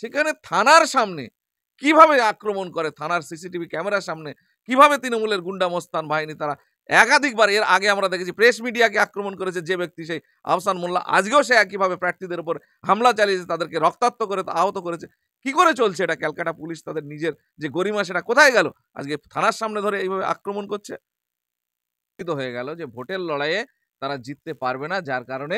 সেখানে থানার সামনে কিভাবে আক্রমণ করে, থানার সিসিটিভি ক্যামেরার সামনে কিভাবে তৃণমূলের গুন্ডা মস্তান বাহিনী তারা একাধিকবার, এর আগে আমরা দেখেছি প্রেস মিডিয়াকে আক্রমণ করেছে যে ব্যক্তি সেই আহসান মোল্লা, আজকেও সে একইভাবে প্রার্থীদের উপর হামলা চালিয়েছে, তাদেরকে রক্তাক্ত করে আহত করেছে। কি করে চলছে এটা? ক্যালকাটা পুলিশ তাদের নিজের যে গরিমা সেটা কোথায় গেল? আজকে থানার সামনে ধরে এইভাবে আক্রমণ করছে। হয়ে গেল যে ভোটের লড়াইয়ে তারা জিততে পারবে না, যার কারণে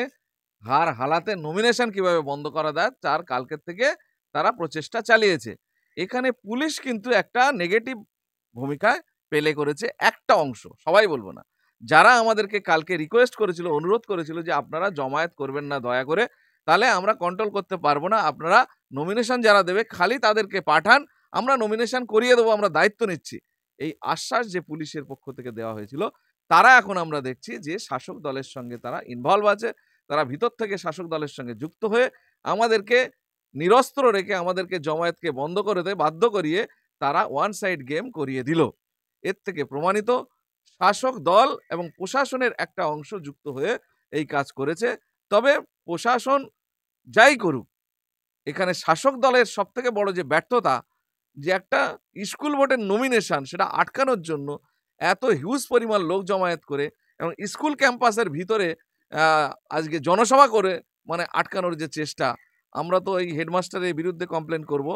হার হালাতে নমিনেশন কিভাবে বন্ধ করা যায় তার কালকের থেকে তারা প্রচেষ্টা চালিয়েছে। এখানে পুলিশ কিন্তু একটা নেগেটিভ ভূমিকায় প্লে করেছে একটা অংশ, সবাই বলবো না। যারা আমাদেরকে কালকে রিকোয়েস্ট করেছিল, অনুরোধ করেছিল যে আপনারা জমায়েত করবেন না দয়া করে, তাহলে আমরা কন্ট্রোল করতে পারবো না, আপনারা নমিনেশন যারা দেবে খালি তাদেরকে পাঠান, আমরা নমিনেশন করিয়ে দেবো, আমরা দায়িত্ব নিচ্ছি। এই আশ্বাস যে পুলিশের পক্ষ থেকে দেওয়া হয়েছিল, তারা এখন আমরা দেখছি যে শাসক দলের সঙ্গে তারা ইনভলভ আছে, তারা ভিতর থেকে শাসক দলের সঙ্গে যুক্ত হয়ে আমাদেরকে নিরস্ত্র রেখে আমাদেরকে জমায়েতকে বন্ধ করে দেয়, বাধ্য করিয়ে তারা ওয়ান সাইড গেম করিয়ে দিল। এর থেকে প্রমাণিত শাসক দল এবং প্রশাসনের একটা অংশ যুক্ত হয়ে এই কাজ করেছে। তবে প্রশাসন যাই করুক, এখানে শাসক দলের সব থেকে বড় যে ব্যর্থতা, যে একটা স্কুল ভোটের নমিনেশন সেটা আটকানোর জন্য এত হিউজ পরিমাণ লোক জমায়েত করে এবং স্কুল ক্যাম্পাসের ভিতরে আজকে জনসভা করে মানে আটকানোর যে চেষ্টা, আমরা তো এই হেডমাস্টারের বিরুদ্ধে কমপ্লেন করব,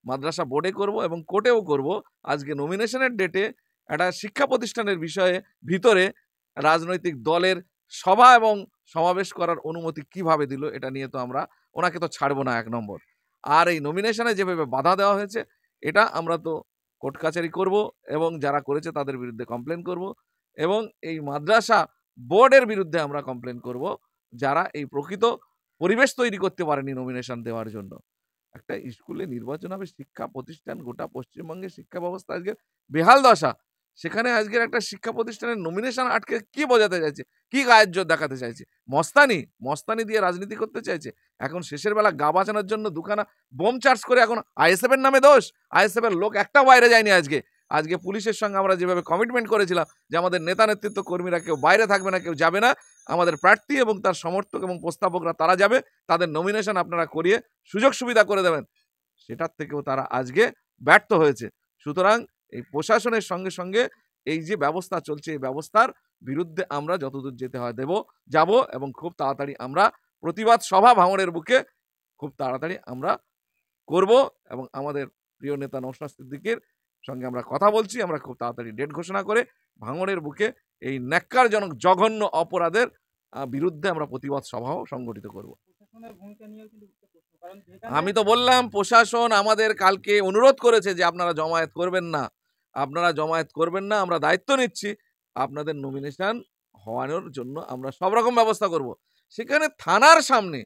মাদ্রাসা বোর্ডে করব এবং কোর্টেও করব। আজকে নমিনেশনের ডেটে একটা শিক্ষা প্রতিষ্ঠানের বিষয়ে ভিতরে রাজনৈতিক দলের সভা এবং সমাবেশ করার অনুমতি কিভাবে দিল, এটা নিয়ে তো আমরা ওনাকে তো ছাড়বো না এক নম্বর। আর এই নমিনেশনে যেভাবে বাধা দেওয়া হয়েছে, এটা আমরা তো কোর্ট কাচারি করব এবং যারা করেছে তাদের বিরুদ্ধে কমপ্লেন করব এবং এই মাদ্রাসা বোর্ডের বিরুদ্ধে আমরা কমপ্লেন করব, যারা এই প্রকৃত পরিবেশ তৈরি করতে পারেনি নমিনেশন দেওয়ার জন্য। একটা স্কুলে নির্বাচন হবে, শিক্ষা প্রতিষ্ঠান, গোটা পশ্চিমবঙ্গের শিক্ষা ব্যবস্থা আজকে বেহাল দশা। সেখানে আজকের একটা শিক্ষা প্রতিষ্ঠানের নমিনেশন আটকে কি বোঝাতে চাইছে, কি গায়ের জোর দেখাতে চাইছে? মস্তানি দিয়ে রাজনীতি করতে চাইছে। এখন শেষের বেলা গা বাঁচানোর জন্য দুখানা বোম চার্জ করে এখন আইএসএফ এর নামে দোষ। আইএসএফ এর লোক একটাও বাইরে যায়নি। আজকে পুলিশের সঙ্গে আমরা যেভাবে কমিটমেন্ট করেছিলাম যে আমাদের নেতা নেতৃত্ব কর্মীরা কেউ বাইরে থাকবে না, কেউ যাবে না, আমাদের প্রার্থী এবং তার সমর্থক এবং প্রস্তাবকরা তারা যাবে, তাদের নমিনেশন আপনারা করিয়ে সুযোগ সুবিধা করে দেবেন, সেটার থেকেও তারা আজকে ব্যর্থ হয়েছে। সুতরাং এই প্রশাসনের সঙ্গে সঙ্গে এই যে ব্যবস্থা চলছে, এই ব্যবস্থার বিরুদ্ধে আমরা যতদূর যেতে হয় যাব এবং খুব তাড়াতাড়ি আমরা প্রতিবাদ সভা ভাঙড়ের বুকে খুব তাড়াতাড়ি আমরা করব এবং আমাদের প্রিয় নেতা নওশাদ সিদ্দিকীর সঙ্গে আমরা কথা বলছি, আমরা খুব তাড়াতাড়ি ডেট ঘোষণা করে ভাঙড়ের বুকে এই ন্যাক্কারজনক জঘন্য অপরাধের বিরুদ্ধে আমরা প্রতিবাদ সভাও সংগঠিত করব। আমি তো বললাম প্রশাসন আমাদের কালকে অনুরোধ করেছে যে আপনারা জমায়েত করবেন না, আমরা দায়িত্ব নিচ্ছি, আপনাদের নমিনেশন হওয়ানোর জন্য আমরা সব রকম ব্যবস্থা করব। সেখানে থানার সামনে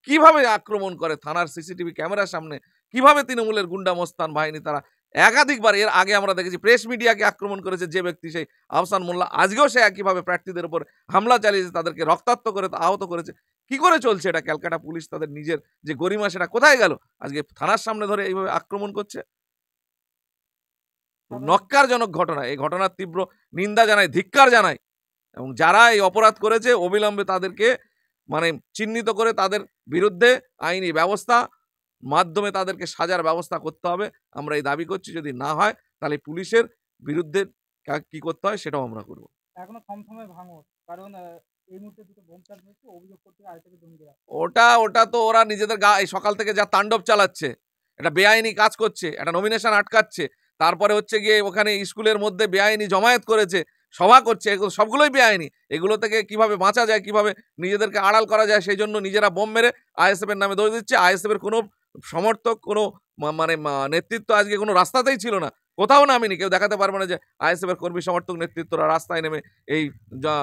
কিভাবে আক্রমণ করে, থানার সিসিটিভি ক্যামেরার সামনে কিভাবে তৃণমূলের গুন্ডা মস্তান বাহিনী তারা একাধিকবার, এর আগে আমরা দেখেছি প্রেস মিডিয়াকে আক্রমণ করেছে যে ব্যক্তি সেই আহসান মোল্লা, আজকেও সে একইভাবে প্রার্থীদের উপর হামলা চালিয়েছে, তাদেরকে রক্তাক্ত করে আহত করেছে। কি করে চলছে এটা? ক্যালকাটা পুলিশ তাদের নিজের যে গরিমা সেটা কোথায় গেল? আজকে থানার সামনে ধরে এইভাবে আক্রমণ করছে। নক্কারজনক ঘটনা, এই ঘটনার তীব্র নিন্দা জানাই, ধিক্কার জানাই এবং যারা এই অপরাধ করেছে অবিলম্বে তাদেরকে মানে চিহ্নিত করে তাদের বিরুদ্ধে আইনি ব্যবস্থা মাধ্যমে তাদেরকে সাজার ব্যবস্থা করতে হবে। আমরা এই দাবি করছি, যদি না হয় তাহলে পুলিশের বিরুদ্ধে কি করতে হয় সেটাও আমরা করব। এখনো থমথমে ভাঙড়, কারণ এই মুহূর্তে দুটো বোম চার্জ হয়েছে, অভিযোগ করতে আইএসএফ ধমকি দেয়। ওটা তো ওরা নিজেদের এই সকাল থেকে যা তাণ্ডব চালাচ্ছে, এটা বেআইনি কাজ করছে, এটা নমিনেশন আটকাচ্ছে, তারপরে হচ্ছে গিয়ে ওখানে স্কুলের মধ্যে বেআইনি জমায়েত করেছে, সভা করছে, এগুলো সবগুলোই বেআইনি। এগুলো থেকে কিভাবে বাঁচা যায়, কিভাবে নিজেদেরকে আড়াল করা যায়, সেই জন্য নিজেরা বোম মেরে আইএসএফ এর নামে দোষ দিচ্ছে। আইএসএফ এর কোনো সমর্থক, কোনো মানে নেতৃত্ব আজকে কোনো রাস্তাতেই ছিল না, কোথাও নামিনি। কেউ দেখাতে পারবে না যে আইএসএফ এর কর্মী সমর্থক নেতৃত্বরা রাস্তায় নেমে এই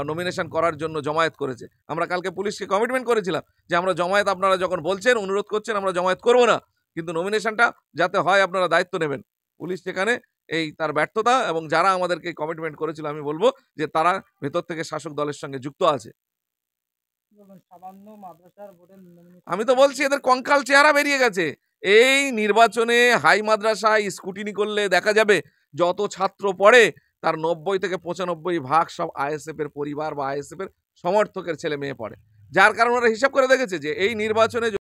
নমিনেশন করার জন্য জমায়েত করেছে। আমরা কালকে পুলিশকে কমিটমেন্ট করেছিলাম যে আমরা জমায়েত, আপনারা যখন বলছেন, অনুরোধ করছেন, আমরা জমায়েত করবো না, কিন্তু নমিনেশনটা যাতে হয় আপনারা দায়িত্ব নেবেন। পুলিশ সেখানে এই তার ব্যর্থতা এবং যারা আমাদেরকে কমিটমেন্ট করেছিল, আমি বলবো যে তারা ভেতর থেকে শাসক দলের সঙ্গে যুক্ত আছে। আমি তো বলছি এদের কঙ্কাল চেহারা বেরিয়ে গেছে। এই নির্বাচনে হাই মাদ্রাসায় স্কুটিনি করলে দেখা যাবে যত ছাত্র পড়ে তার 90 থেকে 95% সব আইএসএফ এর পরিবার বা আইএসএফ এর সমর্থকের ছেলে মেয়ে পড়ে, যার কারণে ওরা হিসাব করে দেখেছে যে এই নির্বাচনে